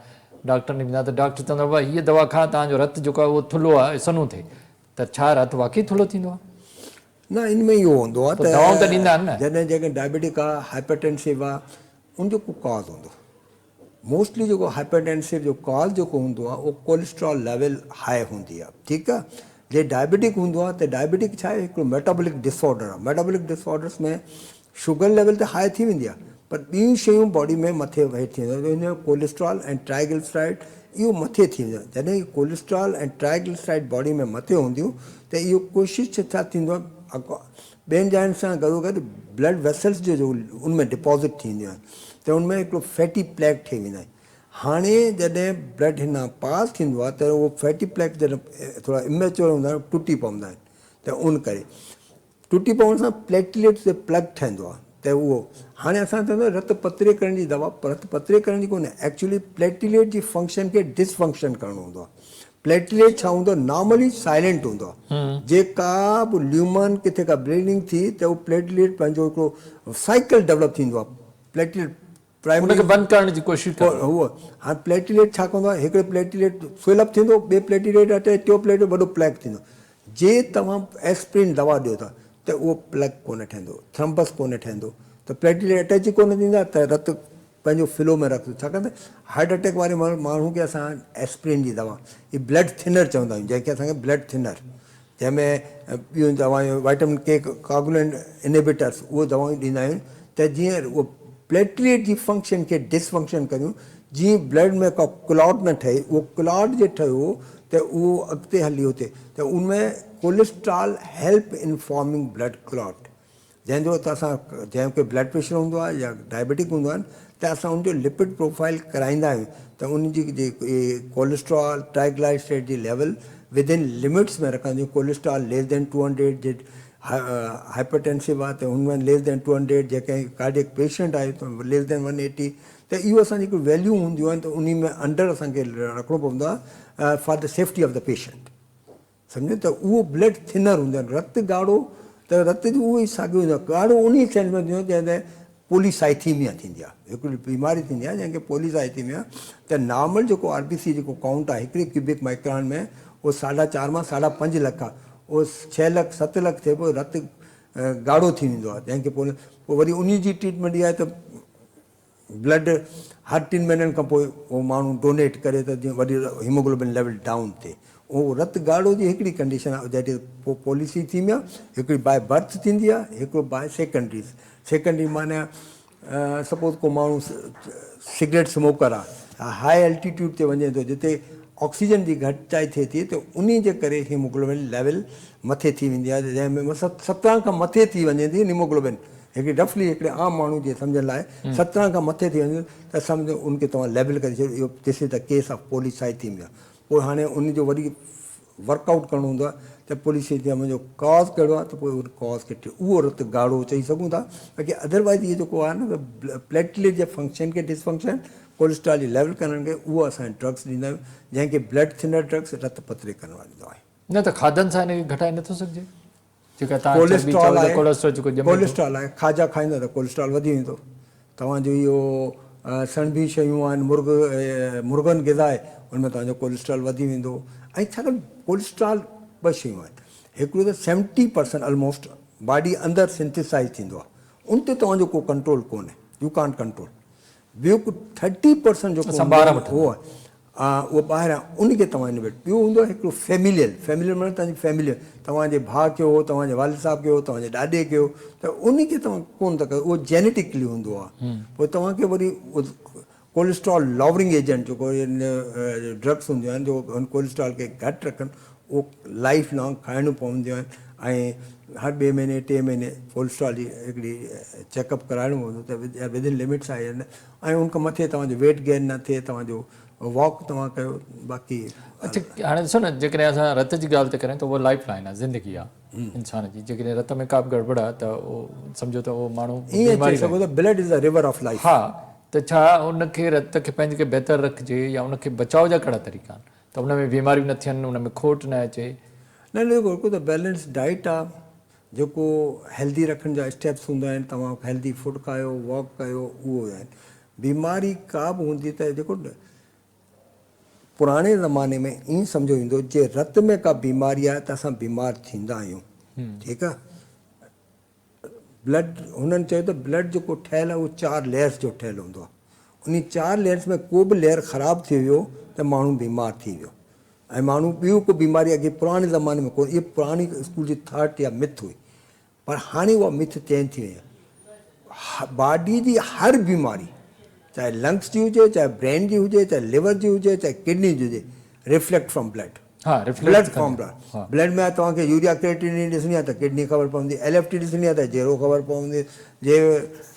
डॉक्टर ने ॾींदा त डॉक्टर चवंदो आहे हीअ दवा खा, तव्हांजो रत जेको आहे उहो थुल्हो आहे, सनो थिए, त छा रत वाक़ई थुल्हो थींदो आहे? न, इन में इहो हूंदो आहे त दवाऊं त ॾींदा आहिनि न, जॾहिं डायबिटिक आहे, हाइपरटेंसिव आहे, उनजो को कॉज़ हूंदो। मोस्टली जेको हाइपरटेंसिव जो कॉज़ जेको हूंदो आहे उहो कोलेस्ट्रॉल लेवल हाई हूंदी आहे, ठीकु आहे। जे डायबिटिक हूंदो आहे त डायबिटिक छा आहे, हिकिड़ो मेटाबॉलिक डिसऑर्डर आहे। मेटाबॉलिक डिसऑर्डर्स में शुगर लेवल त हाई थी वेंदी आहे, पर ॿियूं शयूं बॉडी में मथे हेठि थी वेंदियूं आहिनि, कोलेस्ट्रॉल ऐं ट्राइग्लिसराइड इहो मथे थी वेंदो आहे। जॾहिं कोलेस्ट्रॉल ऐं ट्राइग्लिसराइड बॉडी में मथे हूंदियूं त इहो कोशिशि छा थींदो आहे ॿियनि जायुनि सां गॾोगॾु ब्लड वेसल्स जो उनमें डिपॉज़िट थींदियूं आहिनि त उनमें हिकिड़ो फैटी प्लैक ठही वेंदा आहिनि। हाणे जॾहिं ब्लड हिन पास थींदो आहे त उहो फैटी प्लैक जॾहिं थोरा इमेच्योर हूंदा आहिनि टुटी पवंदा आहिनि त उन करे टुटी पवण सां प्लेटलेट्स जो प्लग ठहंदो आहे त उहो हाणे असां चवंदा आहियूं रत पतरीकरण जी दवा, रत पतरीकरण जी कोन्हे, एक्चुअली प्लेटलेट जी फंक्शन खे डिसफंक्शन करणो हूंदो आहे। प्लेटलेट छा हूंदो आहे नॉर्मली साइलेंट हूंदो आहे, जेका बि ल्यूमन किथे का ब्लीडिंग थी त उहो प्लेटलेट पंहिंजो हिकिड़ो साइकिल डेवलप थींदो आहे। प्लेटलेट प्राइमरी बंदि करण जी कोशिशि कयो उहो हाणे प्लेटलेट छा कंदो आहे, हिकिड़े प्लेटलेट फिलअप थींदो, ॿिए प्लेटलेट अटे टियों प्लेटलेट वॾो प्लग थींदो। जे तव्हां एस्प्रिन दवा ॾियो था त उहो प्लग कोन ठहंदो, थ्रम्बस कोन ठहंदो, त प्लेटलेट अटैच ई कोन थींदा त रत पंहिंजो फ्लो में रखंदो। छाकाणि त हार्ट अटैक वारे माण्हू खे असां एस्प्रिन जी दवा, हीअ ब्लड थिनर चवंदा आहियूं जंहिंखे असांखे ब्लड थिनर, जंहिंमें ॿियूं दवाऊं वाइटामिन के कोगुलेंट इनहिबिटर्स उहे दवाऊं ॾींदा आहियूं त जीअं उहो प्लेटलेट जी फंक्शन खे डिसफंक्शन करियूं, जीअं ब्लड में का क्लॉट न ठहे, उहो क्लॉट जे ठहियो त उहो अॻिते हली हुते त उनमें cholesterol help in forming blood clot, जंहिंजो त असां जंहिंखे ब्लड प्रेशर हूंदो आहे या डायबिटिक हूंदो आहे त असां उनजो लिपिड प्रोफाइल कराईंदा आहियूं त उनजी जेके कोलेस्ट्रॉल ट्राइग्लाइसराइड जी लेवल विदिन लिमिट्स में रखंदियूं। कोलेस्ट्रॉल लेस देन 200 जे हाइपरटेंसिव आहे त हुनमें लेस देन 200, जेके कार्डियक पेशेंट आहे त लेस देन 180, त इहो असांजी हिकु वैल्यू हूंदियूं आहिनि त उन में अंडर असांखे रखिणो पवंदो आहे for the safety of the patient, सम्झो। त उहो ब्लड थिनर हूंदो आहे, रत ॻाढ़ो त रत जो उहो ई साॻियो हूंदो आहे, ॻाढ़ो उन सेंस में थींदो आहे जंहिं पोलीसाइथीमिया थींदी आहे, हिकिड़ी बीमारी थींदी आहे जंहिंखे पोलीसाइथीमिया। त नॉर्मल जेको आरबीसी जेको काउंट आहे हिकिड़े क्यूबिक माइक्रोन में उहो 4.5 मां 5.5 लख आहे, उहो 6 लख 7 लख थिए पोइ रत ॻाढ़ो थी वेंदो आहे, जंहिंखे पोइ वरी उन जी ट्रीटमेंट इहा आहे त ब्लड हर 3 महीननि खां पोइ उहो माण्हू डोनेट करे त जीअं वरी हीमोग्लोबिन लेवल डाउन थिए। उहो रत ॻाढ़ो जी हिकिड़ी कंडीशन आहे दैट इज़ पॉलिसी थींदी आहे, हिकिड़ी बाय बर्थ थींदी आहे, हिकिड़ो बाय सेकेंडरी माना सपोज़ को माण्हू सिगरेट स्मोकर आहे, हाई एल्टीट्यूड ते वञे थो जिते ऑक्सीजन जी घटिताई थिए थी त उन जे करे हीमोग्लोबिन लेवल मथे थी वेंदी आहे, जंहिंमें 17 खां मथे थी वञे थी हीमोग्लोबिन, हिकिड़ी रफली हिकिड़े आम माण्हू जे सम्झण लाइ 17 खां मथे थी वञे त सम्झो उनखे तव्हां लेवल करे छॾियो, इहो this is the case of polycythemia. पोइ हाणे उनजो वरी वर्कआउट करिणो हूंदो आहे त पोलीसाइथीमिया जो कॉज़ कहिड़ो आहे त पोइ उन कॉज़ खे उहो रत ॻाढ़ो चई सघूं था। बाक़ी अदरवाइज़ इहो जेको आहे न प्लेटलेट जे फंक्शन खे डिसफंक्शन, कोलेस्ट्रॉल जी लेवल करण खे उहो असां ड्रग्स ॾींदा आहियूं, जंहिंखे ब्लड थिनर ड्रग्स रत पतरे करण वारी दवा आहे। न त खाधनि सां हिनखे घटाए नथो सघिजे, जेका कोलेस्ट्रॉल आहे, कोलेस्ट्रॉल जेको ॼमे थो। कोलेस्ट्रॉल आहे, खाजा खाईंदा त कोलेस्ट्रॉल वधी वेंदो। तव्हांजो इहो सणबी शयूं आहिनि, मुर्गनि ग़िज़ा आहे, उनमें तव्हांजो कोलेस्ट्रॉल वधी वेंदो। ऐं छाकाणि कोलेस्ट्रॉल 2 शयूं आहिनि, हिकिड़ो त 70% ऑलमोस्ट बॉडी अंदरि सिंथेसाइज़ थींदो आहे, उन ते तव्हांजो को कंट्रोल कोन्हे, यू कांट कंट्रोल। ॿियो 30% जेको उहो आहे उहो ॿाहिरां उनखे तव्हां इनवेट। ॿियो हूंदो आहे हिकिड़ो फैमिलियल माना तव्हांजी फैमिली, तव्हांजे भाउ कयो, तव्हांजे वालिद साहिबु कयो, तव्हांजे ॾाॾे कयो, त उनखे तव्हां कोन था कयो, उहो जेनेटिकली हूंदो आहे। पोइ तव्हांखे वरी कोलेस्ट्रॉल लॉवरिंग एजेंट जेको ड्रग्स हूंदियूं आहिनि जो हुन कोलेस्ट्रॉल खे घटि रखनि, उहो लाइफ लॉन्ग खाइणियूं पवंदियूं आहिनि ऐं हर 2 महीने 3 महीने कोलेस्ट्रॉल जी हिकिड़ी चेकअप कराइणो पवंदो त विदिन लिमिट्स आहे ऐं उनखां मथे तव्हांजो वेट गेन न थिए, तव्हांजो वॉक तव्हां कयो। बाक़ी अच्छा हाणे ॾिसो न, जेकॾहिं असां रत जी ॻाल्हि था करियूं त उहो लाइफ लाइन आहे, ज़िंदगी आहे इंसान जी। जेकॾहिं रत में का बि गड़बड़ आहे त उहो सम्झो त उहो माण्हू ईअं चई सघो त blood is the river of life. हा, त छा उनखे रत खे पंहिंजे खे बहितर रखिजे या उनखे बचाव जा कहिड़ा तरीक़ा आहिनि त उन में बीमारियूं न थियनि, उन में खोट न अचे? न हिकु त बैलेंस डाइट आहे, जेको हेल्दी रखण जा स्टेप्स हूंदा आहिनि, तव्हां हेल्दी फूड खायो, वॉक कयो, उहो आहिनि। बीमारी का बि हूंदी त जेको पुराणे ज़माने में ईअं सम्झो ईंदो जे रत में का बीमारी आहे त असां बीमार थींदा आहियूं, ठीकु आहे। ब्लड हुननि चयो त ब्लड जेको ठहियलु आहे उहो 4 लेयर्स जो ठहियलु हूंदो आहे, उन 4 लेयर्स में को बि लेयर ख़राबु थी वियो त माण्हू बीमार थी वियो। ऐं माण्हू ॿियूं को बीमारी अॻे पुराणे ज़माने में कोन, इहा पुराणी स्कूल जी थॉट या मिथ हुई, पर हाणे उहा मिथ चेंज थी वई आहे। बॉडी जी हर बीमारी चाहे लंग्स जी हुजे, चाहे ब्रेन जी हुजे, चाहे लिवर जी हुजे, चाहे किडनी जी हुजे, रिफ्लेक्ट फ्रॉम ब्लड। हा blood reflect from blood. Blood में तव्हांखे यूरिया क्रिएटिनिन ॾिसणी आहे त किडनी ख़बर पवंदी, LFT ॾिसणी आहे त जेरो ख़बर पवंदी, जे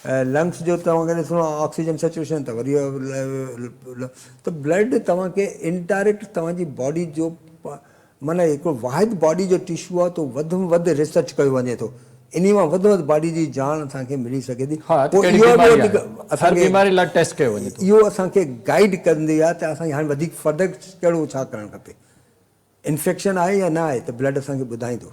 लंग्स जो तव्हांखे ॾिसणो आहे ऑक्सीजन सेचुरेशन त वरी त ब्लड तव्हांखे इनडायरेक्ट तव्हांजी बॉडी जो माना हिकिड़ो वाहिद बॉडी जो टिश्यू आहे तो वधि में वधि रिसर्च कयो वञे थो, इन मां वधि में वधि बॉडी जी ॼाण असांखे मिली सघे थी। हा पोइ कहिड़ी इहो बि बीमारी वधीक आहे, हर असांखे बीमारी लाइ टेस्ट कयो वञे थो। इहो असांखे गाइड कंदी आहे त असांखे हाणे वधीक फर्दर कहिड़ो छा करणु खपे। इन्फेक्शन आहे या न आहे त ब्लड असांखे ॿुधाईंदो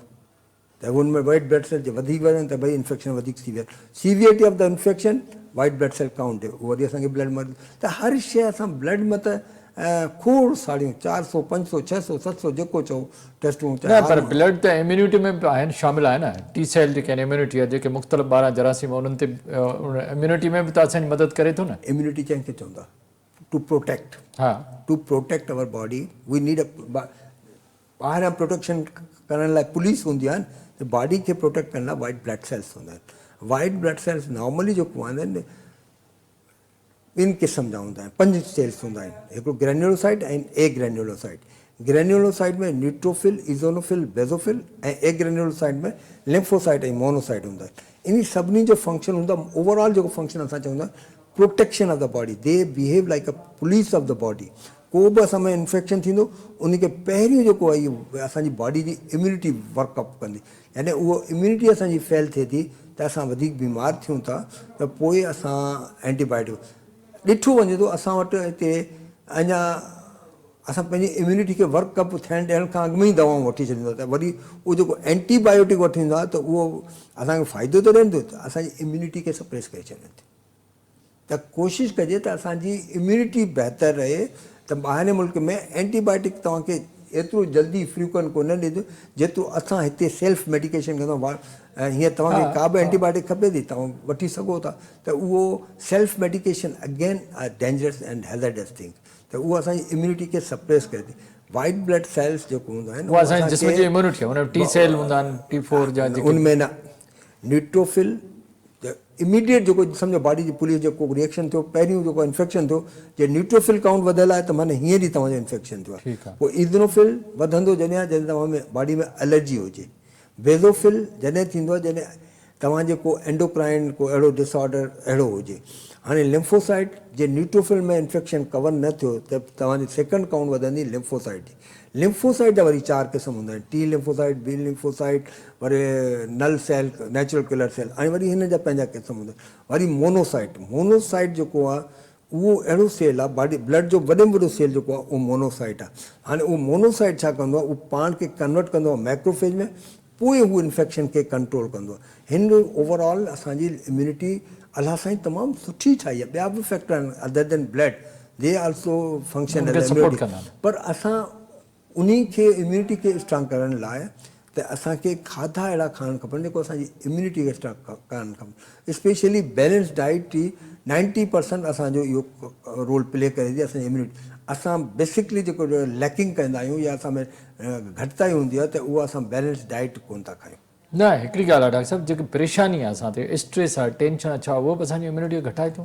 त हुन में वाइट ब्लड सेल जे वधीक वञनि त भई इन्फेक्शन वधीक थी वियो, severity of the infection white blood cell count उहो वरी असांखे ब्लड में त हर शइ असां ब्लड में त खोड़ साड़ियूं 400 500 600 700 जेको चओ टेस्टूं न पर ब्लड त इम्यूनिटी में बि आहिनि, शामिल आहे न। टी सेल जेके आहिनि इम्यूनिटी आहे, जेके मुख़्तलिफ़ 12 जरासीम उन्हनि ते इम्यूनिटी में बि त असांजी मदद करे थो न। इम्यूनिटी कंहिंखे चवंदा? टू प्रोटेक्ट, हा to protect our body we need a ॿाहिरां प्रोटेक्शन करण लाइ पुलिस हूंदी आहे त बॉडी खे प्रोटेक्ट करण लाइ वाइट ब्लड सेल्स हूंदा आहिनि। वाइट ब्लड सेल्स नॉर्मली जेको आहिनि ॿिनि क़िस्म जा हूंदा आहिनि, 5 सेल्स हूंदा आहिनि, हिकिड़ो ग्रेन्युलोसाइट ऐं ए ग्रेन्युलोसाइट। ग्रेन्युलोसाइट में न्यूट्रोफिल, इज़ोनोफिल, बेज़ोफिल ऐं ए ग्रेन्युलोसाइट में लिम्फोसाइट ऐं मोनोसाइट हूंदा आहिनि। इन सभिनी जो फंक्शन हूंदो आहे, ओवरऑल जेको फंक्शन असां चवंदा आहियूं protection of the body, they behave like a police of the body. को बि असां में इन्फेक्शन थींदो उनखे पहिरियों जेको आहे इहो असांजी बॉडी जी इम्यूनिटी वर्कअप कंदी, यानी उहो इम्यूनिटी असांजी फेल थिए थी त असां वधीक बीमार थियूं था त पोइ असां एंटीबायोटिक ॾिठो वञे थो। असां वटि हिते अञा असां पंहिंजी इम्यूनिटी खे वर्कअप ॾियण खां अॻु में ई दवाऊं वठी छॾींदो त वरी उहो जेको एंटीबायोटिक वठींदो आहे त उहो असांखे फ़ाइदो त ॾियनि थो, असांजी इम्यूनिटी खे सप्रेस करे छॾनि थी। त कोशिशि कजे त असांजी इम्यूनिटी बहितर रहे। त ॿाहिरि मुल्क में एंटीबायोटिक तव्हांखे एतिरो जल्दी फ्रीक्वेंट कोन ॾींदो जेतिरो असां हिते सेल्फ मेडिकेशन कंदा आहियूं। हीअं तव्हांखे का बि एंटीबायोटिक खपे थी तव्हां वठी सघो था, त उहो self medication again are dangerous and hazardous thing, त उहो असांजी इम्यूनिटी खे सप्रेस करे थी। वाइट ब्लड सेल्स जेको हूंदा आहिनि उहा असांजे जिस्म जी इम्यूनिटी आहे, टी सेल हूंदा आहिनि, T4 जा जेके उनमें न न्यूट्रोफिल इमीडिएट जेको सम्झो बॉडी जी पुलिस जेको रिएक्शन थियो, पहिरियों जेको इन्फेक्शन थियो जे न्यूट्रोफिल काउंट वधियल आहे त माना हींअर ई तव्हांजो इन्फेक्शन थियो आहे। पोइ इज़ोनोफिल वधंदो जॾहिं तव्हां में बॉडी में एलर्जी हुजे। बेज़ोफिल जॾहिं थींदो आहे जॾहिं तव्हां जेको एंडोक्राइन को अहिड़ो डिसऑर्डर अहिड़ो हुजे। हाणे लिम्फोसाइट जे न्यूट्रोफिल में इन्फेक्शन कवर न थियो त तव्हांजी सेकेंड काउंट वधंदी लिम्फोसाइट जी। लिम्फोसाइट जा वरी 4 क़िस्म हूंदा आहिनि, टी लिम्फोसाइट, बी लिम्फोसाइट, वरी नल सेल, नेचुरल किलर सेल, ऐं वरी हिन जा पंहिंजा क़िस्म हूंदा आहिनि। वरी मोनोसाइट, मोनोसाइट जेको आहे उहो अहिड़ो सेल आहे बॉडी ब्लड जो वॾे में वॾो सेल जेको आहे उहो मोनोसाइट आहे। हाणे उहो मोनोसाइट छा कंदो आहे, उहो पाण खे कन्वर्ट कंदो आहे मैक्रोफेज में, पोइ उहो इन्फेक्शन खे कंट्रोल कंदो आहे। हिन ओवरऑल असांजी इम्यूनिटी अलाह साईं तमामु सुठी ठाही आहे। ॿिया बि फैक्टर आहिनि other than blood, they also function as immunity, पर असां उन खे इम्यूनिटी खे स्ट्रांग करण लाइ त असांखे खाधा अहिड़ा खाइणु खपनि जेको असांजी इम्यूनिटी खे स्ट्रांग करणु खपनि। स्पेशली बैलेंस डाइट जी 90% असांजो इहो रोल प्ले करे थी असांजी इम्यूनिटी। असां बेसिकली जेको लैकिंग कंदा आहियूं या असां में घटिताई हूंदी आहे त उहा असां बैलेंस डाइट कोन था खायूं। न हिकिड़ी ॻाल्हि आहे डॉक्टर साहिबु, जेकी परेशानी आहे असां ते, स्ट्रेस आहे, टेंशन आहे, छा उहो बि असांजी इम्यूनिटी खे घटाए थो?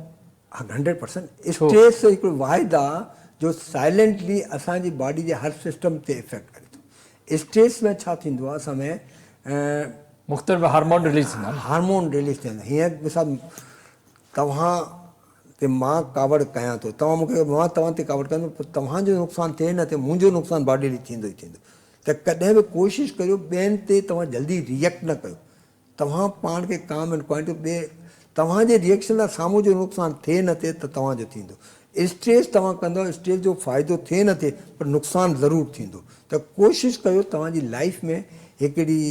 हा 100%। स्ट्रेस हिकिड़ो वाहिद आहे जो साइलेंटली असांजी बॉडी जे हर सिस्टम ते इफेक्ट करे थो। स्ट्रेस में छा थींदो आहे, असां में मुख़्तलिफ़ हार्मोन रिलीज़ थींदा आहिनि। हार्मोन रिलीज़ थींदा। हीअं मिसाल तव्हां ते मां कावड़ कयां थो, तव्हां मूंखे मां तव्हां ते कावड़ कंदुमि, पोइ तव्हांजो नुक़सानु थिए न थिए मुंहिंजो नुक़सानु बॉडी लाइ थींदो ई थींदो। त कॾहिं बि कोशिशि कयो ॿियनि ते तव्हां जल्दी रिएक्ट न कयो। तव्हां पाण खे काम एंड क्वांटिटी ॿिए तव्हांजे रिएक्शन लाइ साम्हूं जो नुक़सानु थिए न थिए त तव्हांजो थींदो। स्ट्रेस तव्हां कंदव, स्ट्रेस जो फ़ाइदो थिए न थिए पर नुक़सानु ज़रूरु थींदो। त कोशिशि कयो तव्हांजी लाइफ में हिकिड़ी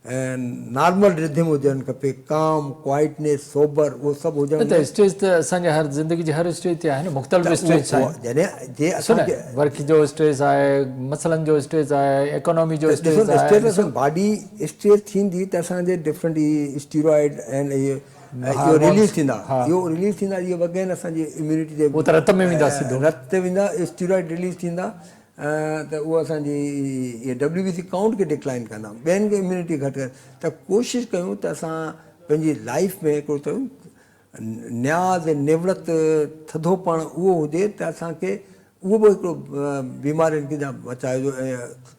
नॉर्मल रिधम हुजणु खपे, काम, क्वाइटनेस, सोबर, उहो सभु हुजणु। त स्ट्रेस त असांजे हर ज़िंदगी जे हर स्टेज ते आहे न, मुख़्तलिफ़ स्ट्रेस आहे। जॾहिं जे असांखे वर्क जो स्ट्रेस आहे, मसलनि जो स्ट्रेस आहे, इकोनॉमी जो स्ट्रेस आहे। स्ट्रेस असां बॉडी स्ट्रेस थींदी त असांजे डिफरेंट स्टीरॉइड ऐं इहो रिलीज़ थींदा, इहो रिलीज़ थींदा, इहो अगेन असांजी इम्यूनिटी ते उहो त रत में वेंदा सिधो, रत ते वेंदा, स्टीरॉइड रिलीज़ थींदा त उहो असांजी इहे WBC काउंट खे डिक्लाइन कंदा, ॿियनि खे इम्यूनिटी घटि करे। त कोशिशि कयूं त असां पंहिंजी लाइफ में हिकिड़ो त न्याज़ ऐं निवृत थधोपण उहो हुजे त असांखे उहो बि हिकिड़ो बीमारियुनि खे बचाइण जो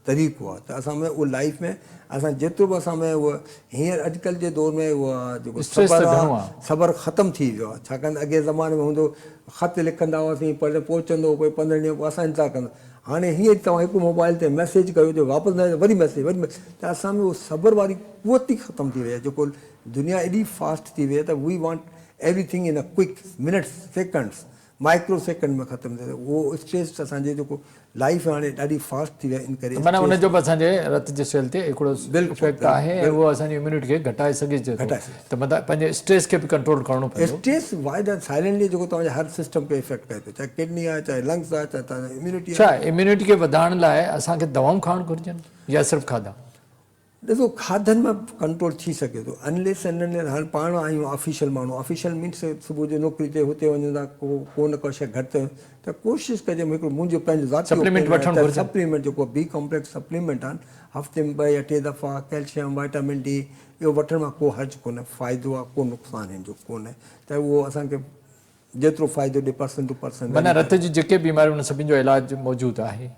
तरीक़ो आहे। त असां में उहो लाइफ में असां जेतिरो बि असां में उहो हींअर अॼुकल्ह जे दौर में उहा जेको Stress त सबर घणो आहे आहे। सबर ख़तमु थी वियो आहे। छाकाणि अॻे ज़माने में हूंदो ख़त लिखंदा हुआसीं पर पहुचंदो पोइ 15 ॾींहं पोइ असां इंतज़ारु कंदा। हाणे हीअं तव्हां हिकु मोबाइल ते मैसेज कयो जो वापसि न वरी मैसेज त असां में उहो सबर वारी कुवत ई ख़तमु थी वई आहे। जेको दुनिया एॾी फास्ट थी वई आहे त V want everything in a quick minutes seconds microsecond में ख़तमु थिए। उहो स्ट्रेस असांजे जेको लाइफ हाणे ॾाढी फास्ट थी वई आहे इन करे माना उनजो बि असांजे रत जे सेल ते हिकिड़ो बिल्कुलु, इफेक्ट आहे ऐं उहो असांजी इम्यूनिटी खे घटाए सघे थो। घटाए सघे। त मतिलबु पंहिंजे स्ट्रेस खे बि कंट्रोल करिणो पवंदो। स्ट्रेस वाइड साइलेंटली जेको तव्हांजे हर सिस्टम खे इफेक्ट करे थो, चाहे किडनी आहे चाहे लंग्स आहे चाहे तव्हांजी इम्यूनिटी आहे। छा इम्यूनिटी खे वधाइण लाइ असांखे दवाऊं खाइणु घुरिजनि या सिर्फ़ु खाधा? ॾिसो खाधनि में कंट्रोल थी सघे थो अनलेस हाणे पाण आहियूं ऑफिशियल माण्हू। ऑफिशियल मीन्स सुबुह जो नौकिरी ते हुते वञूं था को न को शइ घटि त कोशिशि कजे हिकिड़ो मुंहिंजो पंहिंजो ज़ाती Supplement वठणु घुरिजे। सप्लीमेंट जेको बी कॉम्प्लेक्स सप्लीमेंट आहिनि हफ़्ते में 2 या 3 दफ़ा कैल्शियम वाइटामिन डी इहो वठण में को हर्ज कोन्हे, फ़ाइदो आहे को नुक़सानु हिन जो कोन्हे। त उहो असांखे जेतिरो फ़ाइदो ॾे परसेंट टू परसेंट माना रत जी जेके बीमारियूं उन सभिनि जो इलाजु मौजूदु आहे।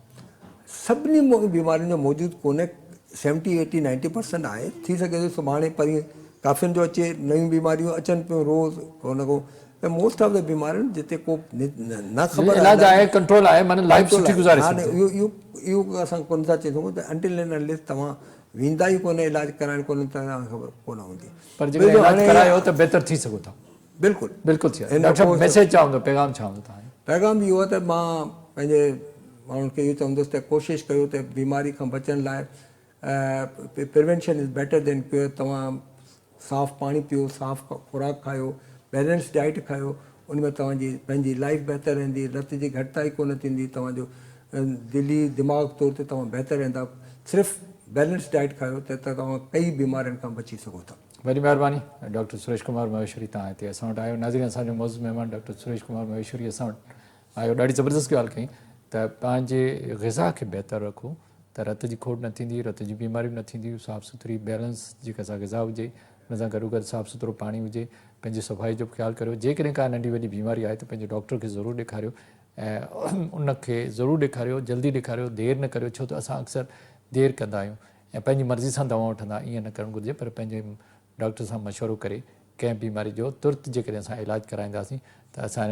सभिनी बीमारियुनि जो मौजूदु कोन्हे। 70, 80, 90% आहे। थी सघे थो सुभाणे परीं काफ़ियुनि जो अचे नयूं बीमारियूं अचनि पियूं रोज़ु को न को। त मोस्ट ऑफ द बीमारियूं जिते को न ख़बर इलाजु आहे कंट्रोल आहे माना लाइफ सुठी गुज़ारे हाणे सघे। इहो असां कोन था चई सघूं त अंटिल एंड अनलेस तव्हां वेंदा ई कोन्हे इलाजु कराइण कोन्हे त तव्हांखे ख़बर कोन हूंदी। पर जेकर इलाजु करायो त बहितर थी सघो था। बिल्कुलु बिल्कुलु थी हिन डॉक्टर पोइ साहब मैसेज चवंदो पैगाम चवंदो तव्हां पैगाम इहो आहे त मां पंहिंजे माण्हुनि खे इहो चवंदुसि त कोशिशि कयो त बीमारी खां बचण लाइ prevention is better than cure. तव्हां साफ़ु पाणी पियो, साफ़ु खुराक खायो, बैलेंस डाइट खायो, उन में तव्हांजी पंहिंजी लाइफ बहितर रहंदी, रत जी घटिताई कोन थींदी, तव्हांजो दिली दिमाग़ तौर ते तव्हां बहितर रहंदा। सिर्फ़ु बैलेंस डाइट खायो त तव्हां कई बीमारियुनि खां बची सघो था। वॾी महिरबानी। डॉक्टर सुरेश कुमार महेश्वरी तव्हां हिते असां वटि आयो। नाज़रीन असांजो मौज़ूद महिमान डॉक्टर सुरेश कुमार महेश्वरी असां वटि आयो। ॾाढी ज़बरदस्त ॻाल्हि कई त पंहिंजे ग़िज़ा खे बहितर रखो त रत जी खोट न थींदी, रत जी बीमारियूं न थींदियूं। साफ़ु सुथरी बैलेंस जेका असां ग़िज़ा हुजे हुन सां गॾोगॾु साफ़ु सुथिरो पाणी हुजे, पंहिंजी सफ़ाई जो बि ख़्यालु करियो। जेकॾहिं का नंढी वॾी बीमारी आहे त पंहिंजे डॉक्टर खे ज़रूरु ॾेखारियो ऐं उनखे ज़रूरु ॾेखारियो, जल्दी ॾेखारियो, देरि न करियो। छो त असां अक्सर देरि कंदा आहियूं ऐं पंहिंजी मर्ज़ी सां दवा वठंदा। ईअं न करणु घुरिजे पर पंहिंजे डॉक्टर सां मशवरो करे कंहिं बीमारी जो तुर्त जेकॾहिं असां इलाजु कराईंदासीं त असां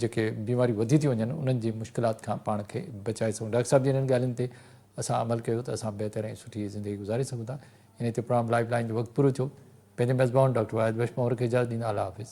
जेके बीमारियूं वधी थियूं वञनि उन्हनि जी मुश्किलात खां पाण खे बचाए सघूं। डॉक्टर साहिब जी हिननि ॻाल्हियुनि ते असां अमल कयो त असां बहितर ऐं सुठी ज़िंदगी गुज़ारे सघूं था। इन ते प्रोग्राम लाइफ लाइन जो वक़्तु पूरो थियो। पंहिंजे मेज़बान डॉक्टर वाहिद बख्श खे इजाज़त ॾींदा। अल्लाह हाफ़िज़।